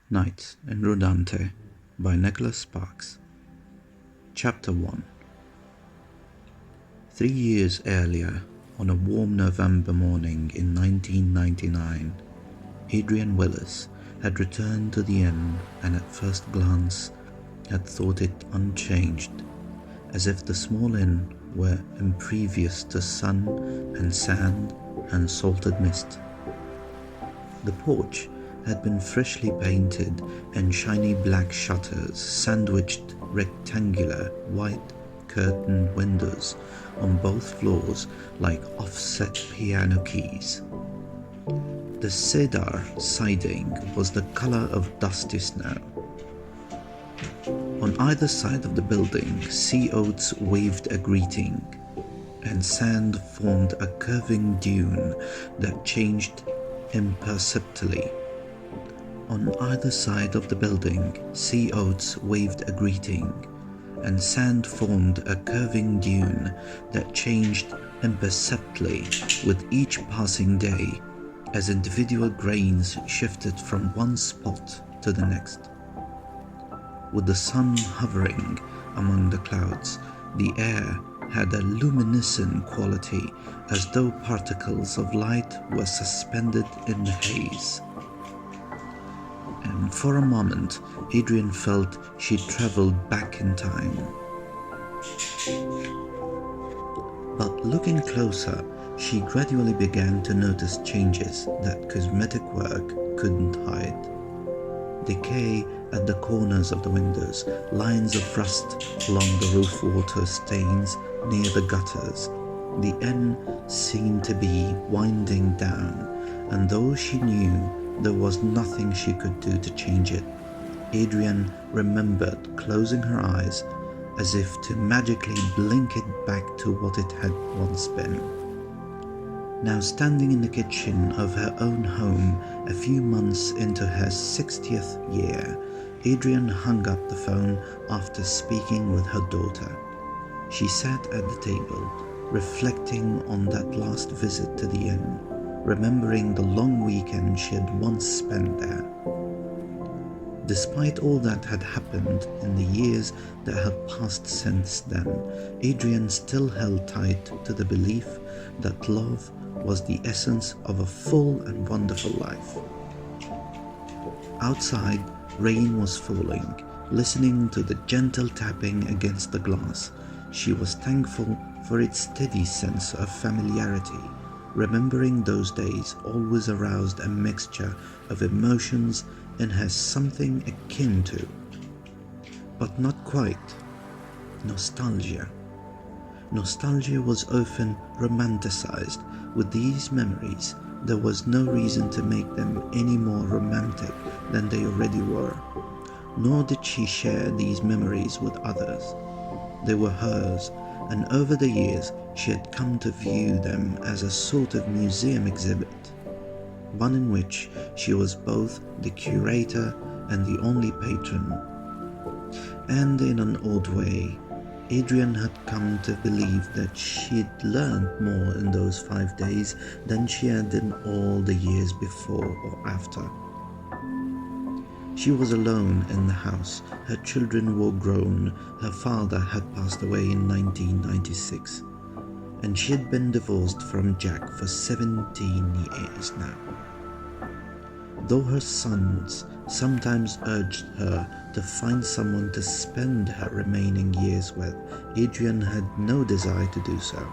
Nights in Rodante by Nicholas Sparks. Chapter 1. 3 years earlier, on a warm November morning in 1999, Adrian Willis had returned to the inn and at first glance had thought it unchanged, as if the small inn were impervious to sun and sand and salted mist. The porch had been freshly painted and shiny black shutters sandwiched rectangular white curtained windows on both floors like offset piano keys. The cedar siding was the color of dusty snow. On either side of the building, sea oats waved a greeting, and sand formed a curving dune that changed imperceptibly. On either side of the building, sea oats waved a greeting, and sand formed a curving dune that changed imperceptibly with each passing day as individual grains shifted from one spot to the next. With the sun hovering among the clouds, the air had a luminescent quality as though particles of light were suspended in the haze. And for a moment, Adrian felt she'd traveled back in time. But looking closer, she gradually began to notice changes that cosmetic work couldn't hide. Decay at the corners of the windows, lines of rust along the roof water stains near the gutters. The inn seemed to be winding down, and though she knew there was nothing she could do to change it, Adrian remembered closing her eyes as if to magically blink it back to what it had once been. Now standing in the kitchen of her own home a few months into her 60th year, Adrian hung up the phone after speaking with her daughter. She sat at the table, reflecting on that last visit to the inn, remembering the long weekend she had once spent there. Despite all that had happened in the years that had passed since then, Adrian still held tight to the belief that love was the essence of a full and wonderful life. Outside, rain was falling. Listening to the gentle tapping against the glass, she was thankful for its steady sense of familiarity. Remembering those days always aroused a mixture of emotions in her, something akin to, but not quite, nostalgia. Nostalgia was often romanticized. With these memories, there was no reason to make them any more romantic than they already were. Nor did she share these memories with others. They were hers, and over the years she had come to view them as a sort of museum exhibit, one in which she was both the curator and the only patron. And in an odd way, Adrian had come to believe that she'd learned more in those 5 days than she had in all the years before or after. She was alone in the house. Her children were grown. Her father had passed away in 1996, and she had been divorced from Jack for 17 years now. Though her sons sometimes urged her to find someone to spend her remaining years with, Adrian had no desire to do so.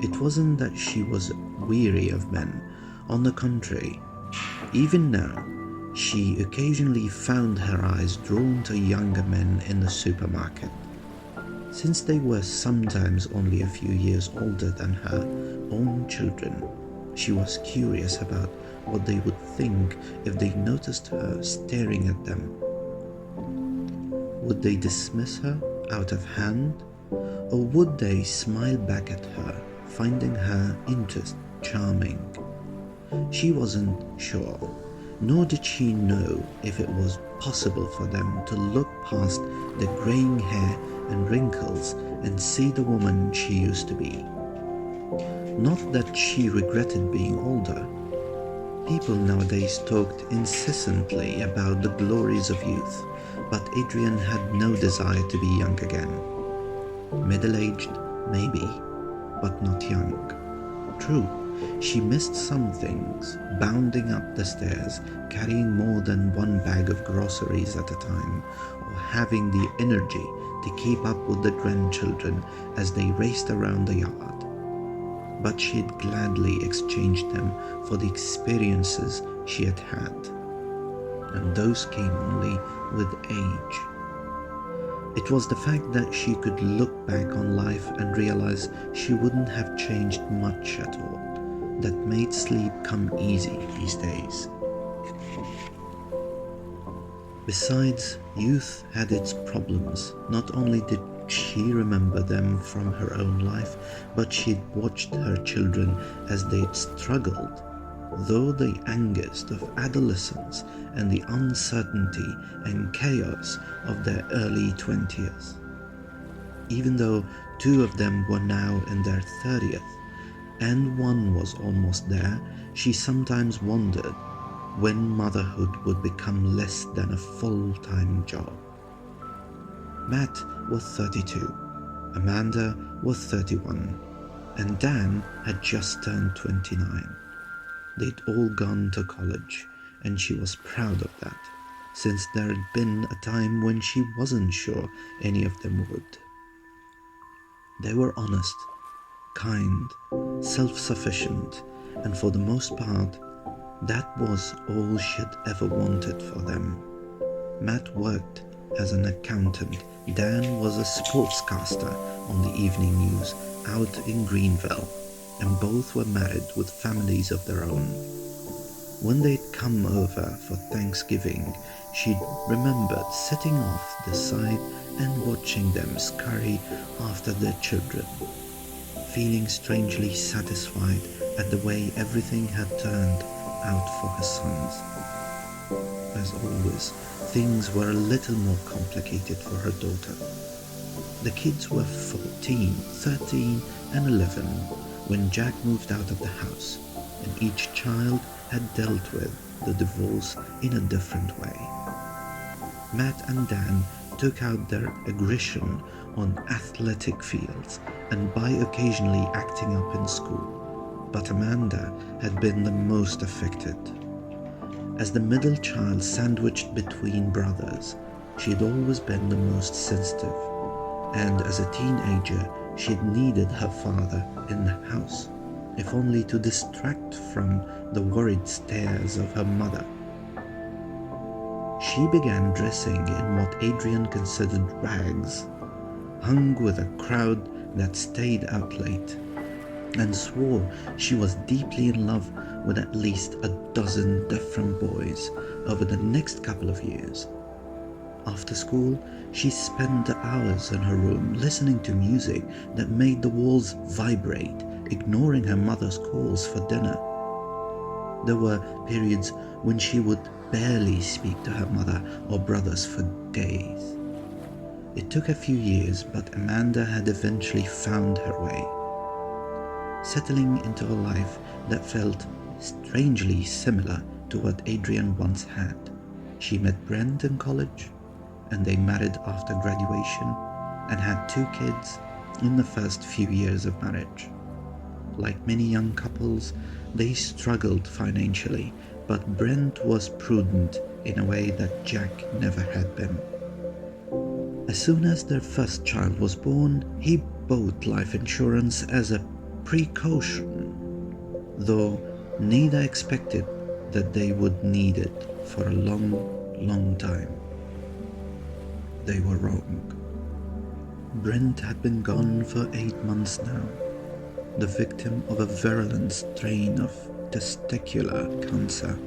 It wasn't that she was weary of men. On the contrary, even now, she occasionally found her eyes drawn to younger men in the supermarket. Since they were sometimes only a few years older than her own children, she was curious about what they would think if they noticed her staring at them. Would they dismiss her out of hand, or would they smile back at her, finding her interest charming? She wasn't sure, nor did she know if it was possible for them to look past the graying hair and wrinkles and see the woman she used to be. Not that she regretted being older. People nowadays talked incessantly about the glories of youth, but Adrian had no desire to be young again. Middle-aged, maybe, but not young. True, she missed some things, bounding up the stairs, carrying more than one bag of groceries at a time, or having the energy to keep up with the grandchildren as they raced around the yard. But she'd gladly exchanged them for the experiences she had had, and those came only with age. It was the fact that she could look back on life and realize she wouldn't have changed much at all that made sleep come easy these days. Besides, youth had its problems. Not only did she remember them from her own life, but she'd watched her children as they'd struggled, though the angst of adolescence and the uncertainty and chaos of their early 20s. Even though two of them were now in their 30th, and one was almost there, she sometimes wondered when motherhood would become less than a full-time job. Matt was 32, Amanda was 31, and Dan had just turned 29. They'd all gone to college, and she was proud of that, since there had been a time when she wasn't sure any of them would. They were honest, kind, self-sufficient, and for the most part, that was all she'd ever wanted for them. Matt worked as an accountant. Dan was a sportscaster on the evening news out in Greenville, and both were married with families of their own. When they'd come over for Thanksgiving, she'd remembered sitting off the side and watching them scurry after their children, feeling strangely satisfied at the way everything had turned out for her sons. As always, things were a little more complicated for her daughter. The kids were 14, 13, and 11 when Jack moved out of the house, and each child had dealt with the divorce in a different way. Matt and Dan took out their aggression on athletic fields and by occasionally acting up in school, but Amanda had been the most affected. As the middle child sandwiched between brothers, she'd always been the most sensitive, and as a teenager she'd needed her father in the house, if only to distract from the worried stares of her mother. She began dressing in what Adrian considered rags, hung with a crowd that stayed out late, and swore she was deeply in love with at least a dozen different boys over the next couple of years. After school, she spent hours in her room listening to music that made the walls vibrate, ignoring her mother's calls for dinner. There were periods when she would barely speak to her mother or brothers for days. It took a few years, but Amanda had eventually found her way, settling into a life that felt strangely similar to what Adrian once had. She met Brent in college, and they married after graduation and had 2 kids in the first few years of marriage. Like many young couples, they struggled financially, but Brent was prudent in a way that Jack never had been. As soon as their first child was born, he bought life insurance as a precaution, though neither expected that they would need it for a long, long time. They were wrong. Brent had been gone for 8 months now, the victim of a virulent strain of testicular cancer.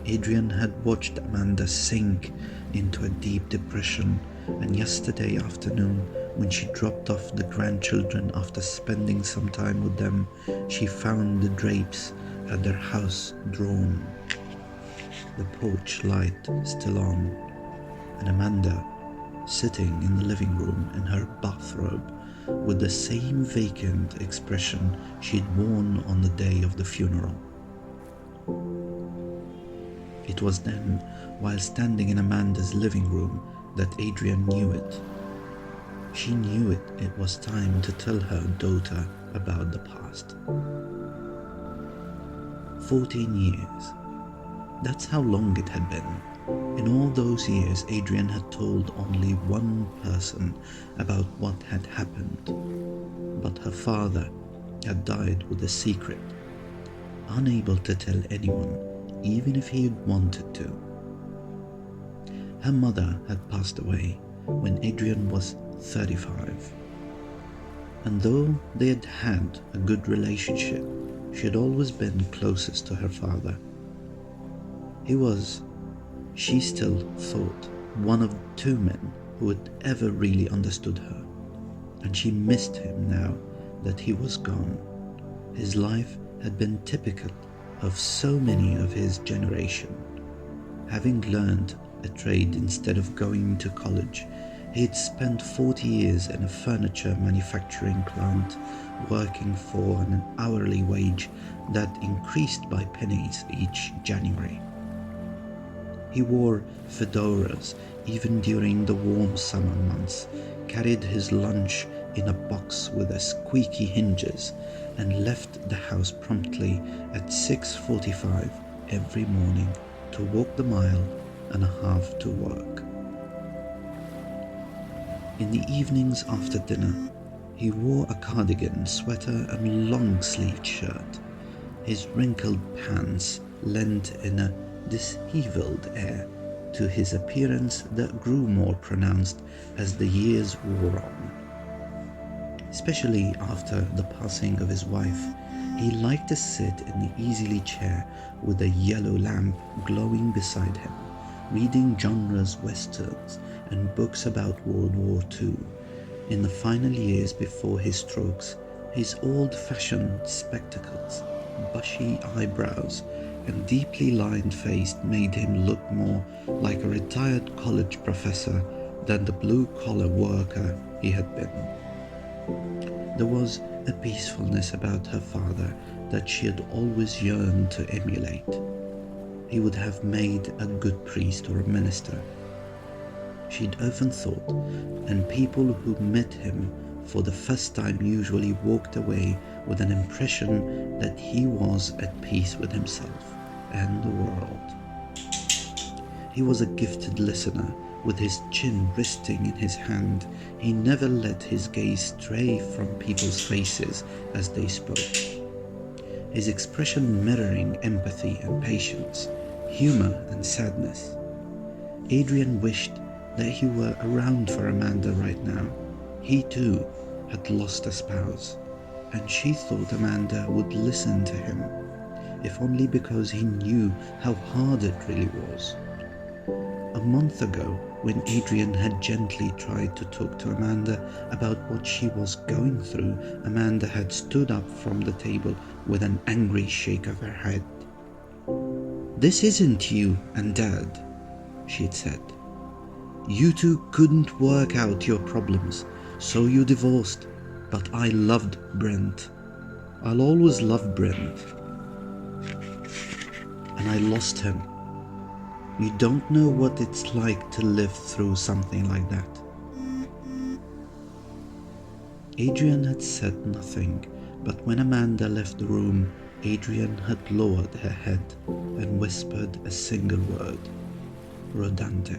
Adrian had watched Amanda sink into a deep depression, and yesterday afternoon, when she dropped off the grandchildren after spending some time with them, she found the drapes at their house drawn, the porch light still on, and Amanda sitting in the living room in her bathrobe with the same vacant expression she'd worn on the day of the funeral. It was then, while standing in Amanda's living room, that Adrian knew it. She knew it was time to tell her daughter about the past. 14 years. That's how long it had been. In all those years, Adrian had told only one person about what had happened. But her father had died with a secret, unable to tell anyone, even if he had wanted to. Her mother had passed away when Adrian was 35. And though they had had a good relationship, she had always been closest to her father. He was, she still thought, one of 2 men who had ever really understood her, and she missed him now that he was gone. His life had been typical of so many of his generation. Having learned a trade instead of going to college, he had spent 40 years in a furniture manufacturing plant, working for an hourly wage that increased by pennies each January. He wore fedoras even during the warm summer months, carried his lunch in a box with a squeaky hinges, and left the house promptly at 6:45 every morning to walk the mile and a half to work. In the evenings after dinner, he wore a cardigan, sweater and long-sleeved shirt. His wrinkled pants lent in a disheveled air to his appearance that grew more pronounced as the years wore on. Especially after the passing of his wife, he liked to sit in the easy chair with a yellow lamp glowing beside him, reading genres westerns and books about World War II. In the final years before his strokes, his old-fashioned spectacles, bushy eyebrows, and deeply lined face made him look more like a retired college professor than the blue-collar worker he had been. There was a peacefulness about her father that she had always yearned to emulate. He would have made a good priest or a minister, she'd often thought, and people who met him for the first time usually walked away with an impression that he was at peace with himself and the world. He was a gifted listener. With his chin resting in his hand, he never let his gaze stray from people's faces as they spoke, his expression mirroring empathy and patience, humor and sadness. Adrian wished that he were around for Amanda right now. He too had lost a spouse, and she thought Amanda would listen to him, if only because he knew how hard it really was. A month ago, when Adrian had gently tried to talk to Amanda about what she was going through, Amanda had stood up from the table with an angry shake of her head. "This isn't you and Dad," she had said. "You two couldn't work out your problems, so you divorced. But I loved Brent. I'll always love Brent. And I lost him. You don't know what it's like to live through something like that." Adrian had said nothing, but when Amanda left the room, Adrian had lowered her head and whispered a single word: Rodante.